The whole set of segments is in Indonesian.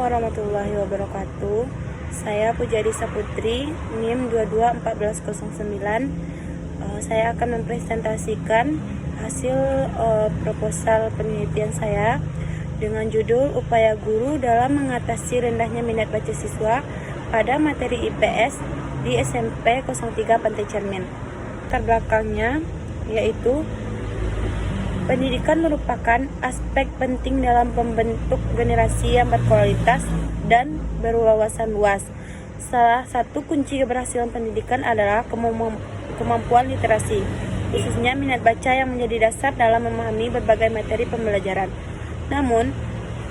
Assalamualaikum warahmatullahi wabarakatuh. Saya Pujadi Saputri, NIM 221409. Saya akan mempresentasikan hasil proposal penelitian saya dengan judul Upaya Guru dalam Mengatasi Rendahnya Minat Baca Siswa pada Materi IPS di SMP 03 Pantai Cermin. Latar belakangnya yaitu pendidikan merupakan aspek penting dalam membentuk generasi yang berkualitas dan berwawasan luas. Salah satu kunci keberhasilan pendidikan adalah kemampuan literasi, khususnya minat baca yang menjadi dasar dalam memahami berbagai materi pembelajaran. Namun,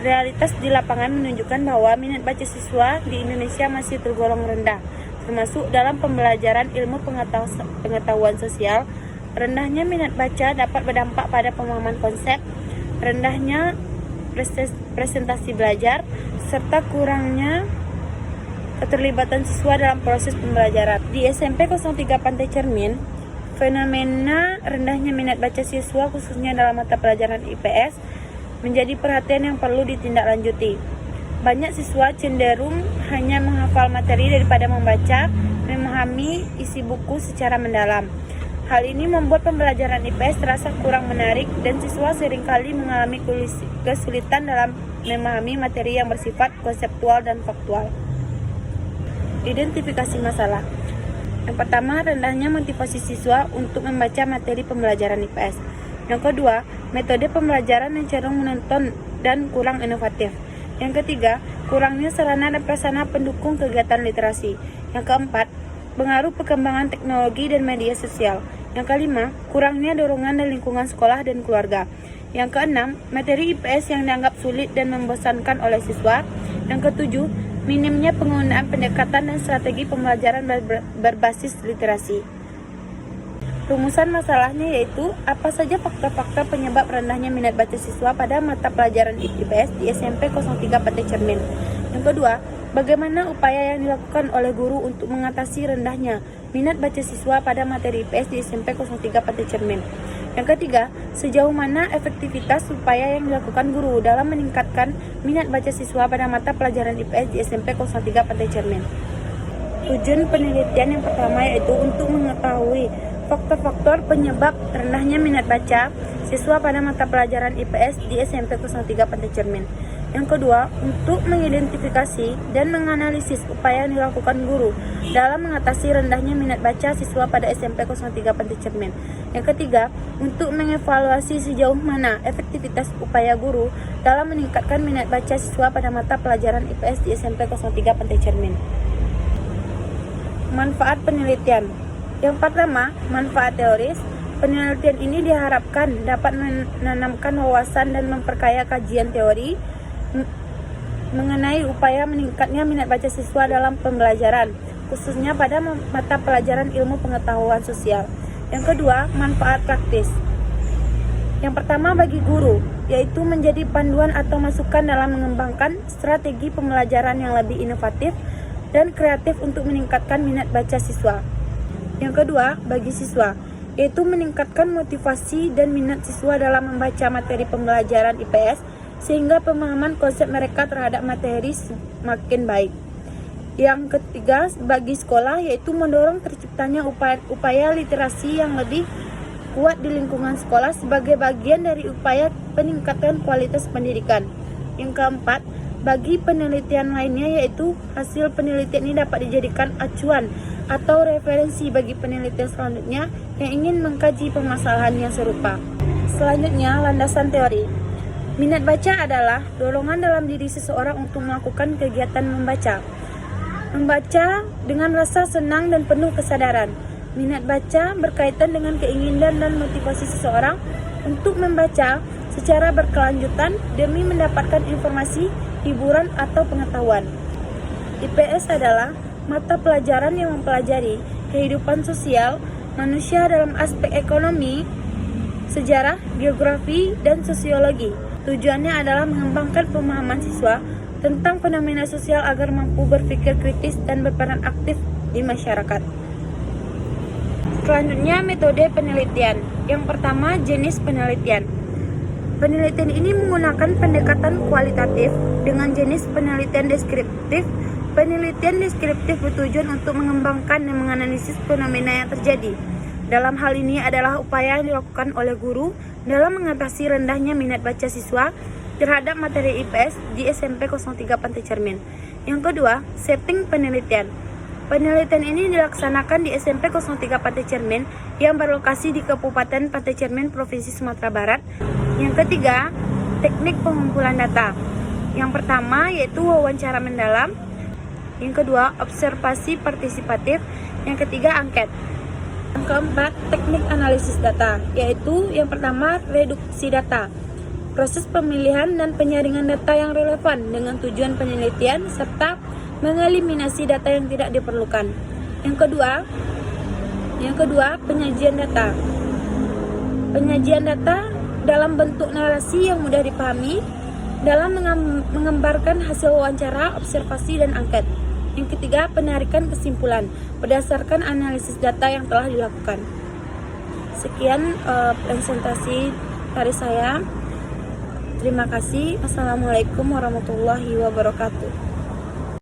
realitas di lapangan menunjukkan bahwa minat baca siswa di Indonesia masih tergolong rendah, termasuk dalam pembelajaran ilmu pengetahuan sosial. Rendahnya minat baca dapat berdampak pada pemahaman konsep, rendahnya presentasi belajar, serta kurangnya keterlibatan siswa dalam proses pembelajaran. Di SMP 03 Pantai Cermin, fenomena rendahnya minat baca siswa khususnya dalam mata pelajaran IPS menjadi perhatian yang perlu ditindaklanjuti. Banyak siswa cenderung hanya menghafal materi daripada memahami isi buku secara mendalam. Hal ini membuat pembelajaran IPS terasa kurang menarik dan siswa seringkali mengalami kesulitan dalam memahami materi yang bersifat konseptual dan faktual. Identifikasi masalah. Yang pertama, rendahnya motivasi siswa untuk membaca materi pembelajaran IPS. Yang kedua, metode pembelajaran yang cenderung menonton dan kurang inovatif. Yang ketiga, kurangnya sarana dan prasarana pendukung kegiatan literasi. Yang keempat, pengaruh perkembangan teknologi dan media sosial. Yang kelima, kurangnya dorongan dari lingkungan sekolah dan keluarga. Yang keenam, materi IPS yang dianggap sulit dan membosankan oleh siswa. Yang ketujuh, minimnya penggunaan pendekatan dan strategi pembelajaran berbasis literasi. Rumusan masalahnya yaitu apa saja faktor-faktor penyebab rendahnya minat baca siswa pada mata pelajaran IPS di SMP 03 Pantai Cermin. Yang kedua, bagaimana upaya yang dilakukan oleh guru untuk mengatasi rendahnya minat baca siswa pada materi IPS di SMP 03 Pantai Cermin. Yang ketiga, sejauh mana efektivitas upaya yang dilakukan guru dalam meningkatkan minat baca siswa pada mata pelajaran IPS di SMP 03 Pantai Cermin. Tujuan penelitian yang pertama yaitu untuk mengetahui faktor-faktor penyebab rendahnya minat baca siswa pada mata pelajaran IPS di SMP 03 Pantai Cermin. Yang kedua, untuk mengidentifikasi dan menganalisis upaya yang dilakukan guru dalam mengatasi rendahnya minat baca siswa pada SMP 03 Pantai Cermin. Yang ketiga, untuk mengevaluasi sejauh mana efektivitas upaya guru dalam meningkatkan minat baca siswa pada mata pelajaran IPS di SMP 03 Pantai Cermin. Manfaat penelitian. Yang pertama, manfaat teoris. Penelitian ini diharapkan dapat menanamkan wawasan dan memperkaya kajian teori mengenai upaya meningkatnya minat baca siswa dalam pembelajaran, khususnya pada mata pelajaran ilmu pengetahuan sosial. Yang kedua, manfaat praktis. Yang pertama bagi guru, yaitu menjadi panduan atau masukan dalam mengembangkan strategi pembelajaran yang lebih inovatif dan kreatif untuk meningkatkan minat baca siswa. Yang kedua, bagi siswa, yaitu meningkatkan motivasi dan minat siswa dalam membaca materi pembelajaran IPS sehingga pemahaman konsep mereka terhadap materi semakin baik. Yang ketiga, bagi sekolah, yaitu mendorong terciptanya upaya literasi yang lebih kuat di lingkungan sekolah sebagai bagian dari upaya peningkatan kualitas pendidikan. Yang keempat, bagi penelitian lainnya, yaitu hasil penelitian ini dapat dijadikan acuan atau referensi bagi penelitian selanjutnya yang ingin mengkaji permasalahan yang serupa. Selanjutnya, landasan teori. Minat baca adalah dorongan dalam diri seseorang untuk melakukan kegiatan membaca. Membaca dengan rasa senang dan penuh kesadaran. Minat baca berkaitan dengan keinginan dan motivasi seseorang untuk membaca secara berkelanjutan demi mendapatkan informasi, hiburan, atau pengetahuan. IPS adalah mata pelajaran yang mempelajari kehidupan sosial manusia dalam aspek ekonomi, sejarah, geografi, dan sosiologi. Tujuannya adalah mengembangkan pemahaman siswa tentang fenomena sosial agar mampu berpikir kritis dan berperan aktif di masyarakat. Selanjutnya, metode penelitian. Yang pertama, jenis penelitian. Penelitian ini menggunakan pendekatan kualitatif dengan jenis penelitian deskriptif. Penelitian deskriptif bertujuan untuk mengembangkan dan menganalisis fenomena yang terjadi. Dalam hal ini adalah upaya yang dilakukan oleh guru dalam mengatasi rendahnya minat baca siswa terhadap materi IPS di SMP 03 Pantai Cermin. Yang kedua, setting penelitian. Penelitian ini dilaksanakan di SMP 03 Pantai Cermin yang berlokasi di Kabupaten Pantai Cermin, Provinsi Sumatera Barat. Yang ketiga, teknik pengumpulan data. Yang pertama yaitu wawancara mendalam. Yang kedua, observasi partisipatif. Yang ketiga, angket. Yang keempat, teknik analisis data, yaitu yang pertama, reduksi data. Proses pemilihan dan penyaringan data yang relevan dengan tujuan penelitian serta mengeliminasi data yang tidak diperlukan. Yang kedua, penyajian data. Penyajian data dalam bentuk narasi yang mudah dipahami dalam mengembarkan hasil wawancara, observasi, dan angket. Yang ketiga, penarikan kesimpulan berdasarkan analisis data yang telah dilakukan. Sekian presentasi dari saya. Terima kasih. Assalamualaikum warahmatullahi wabarakatuh.